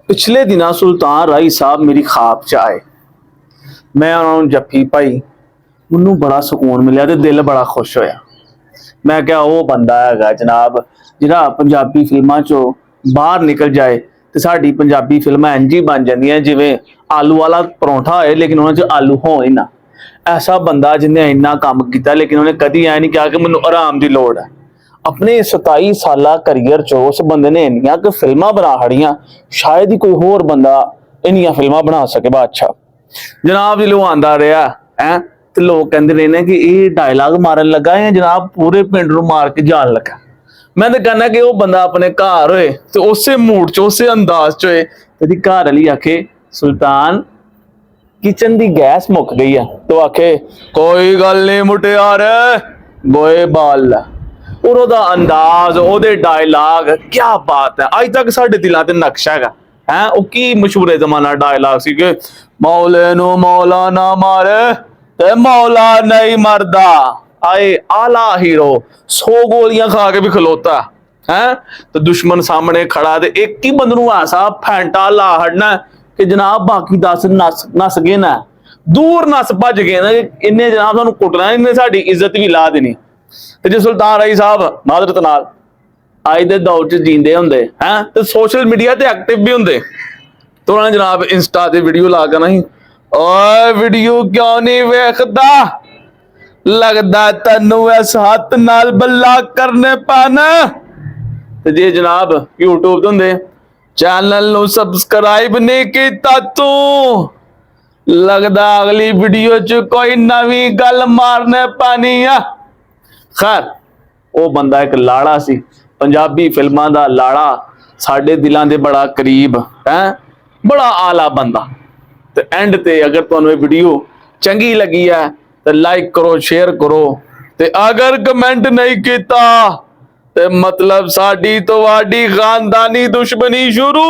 पिछले दिना सुल्तान राही साहब मेरी ख्वाब च आए। मैं उन्होंने जफ्फी पाई, मैनू बड़ा सुकून मिला ते दिल बड़ा खुश होया। मैं क्या वो बंदा है जनाब जिहड़ा पंजाबी फिल्मां चों बाहर निकल जाए ते साडी पंजाबी फिल्मां इंज ही बन जांदियां जिवें आलू वाला परौंठा होए लेकिन उन्हां च आलू हो ही ना। ऐसा बंदा जिन्हें इन्ना काम किया लेकिन उन्हें कदी ऐ नहीं कहा कि मैनू आराम की लोड़ है। अपने 27 साला करियर चो उस बंदे ने इन्नियां कि फिल्मां बना खड़ियां, शायद ही कोई होर बंदा इन्नियां फिल्मां बना सके। बादशाह जनाब जिसले आंदा रहा है तो लोग कहते रहे ने कि ये डायलॉग मारन लगा है जनाब पूरे पिंड नूं मार के जान लगा। मैं तो कहना कि वो बंदा अपने घर होए तो उस मूड च उस अंदाज च होए तेरी घर वाली आखे सुल्तान किचन की गैस मुक गई है तो आखे कोई गल नहीं मुटियार गोए बाल और ओदा अंदाज ओदे डायलॉग क्या बात है अज तक साडे दिलों ते नक्शा है वो की मशहूर जमाना डायलॉग सी कि मौले नू मौला ना मारे ते मौला नहीं मरदा। आए आला हीरो 100 गोलियां खा के भी खलोता है तो दुश्मन सामने खड़ा ते एक ही बंद नू ऐसा फैंटा ला हड़ना कि जनाब बाकी 10 नस गए ना दूर नस भज गए ना इन्हें जनाब सानू कुटना इन्हें साडी इज्जत भी ला देनी। ते जे सुल्तान राही साहब मादरत नाल अज दे दौर च जींदे हुंदे हैं ते सोशल मीडिया ते एक्टिव भी हुंदे तो उन्होंने जनाब इंस्टा ते वीडियो ला के नहीं ओए वीडियो क्यों नहीं वेखदा लगदा तन्नू इस हथ नाल बल्ला करने पैना। ते जे जनाब यूट्यूब ते हुंदे चैनल नू सबसक्राइब नहीं किया तू लगदा अगली वीडियो च कोई नवी गल मारने पानी है। खैर वो बंदा एक लाड़ा सी पंजाबी फिल्मां दा लाड़ा साडे दिलां दे बड़ा करीब है बड़ा आला बंदा। ते एंड ते अगर तुहानू वीडियो चंगी लगी है तो लाइक करो शेयर करो ते अगर कमेंट नहीं किया ते मतलब साडी तो वाडी खानदानी दुश्मनी शुरू।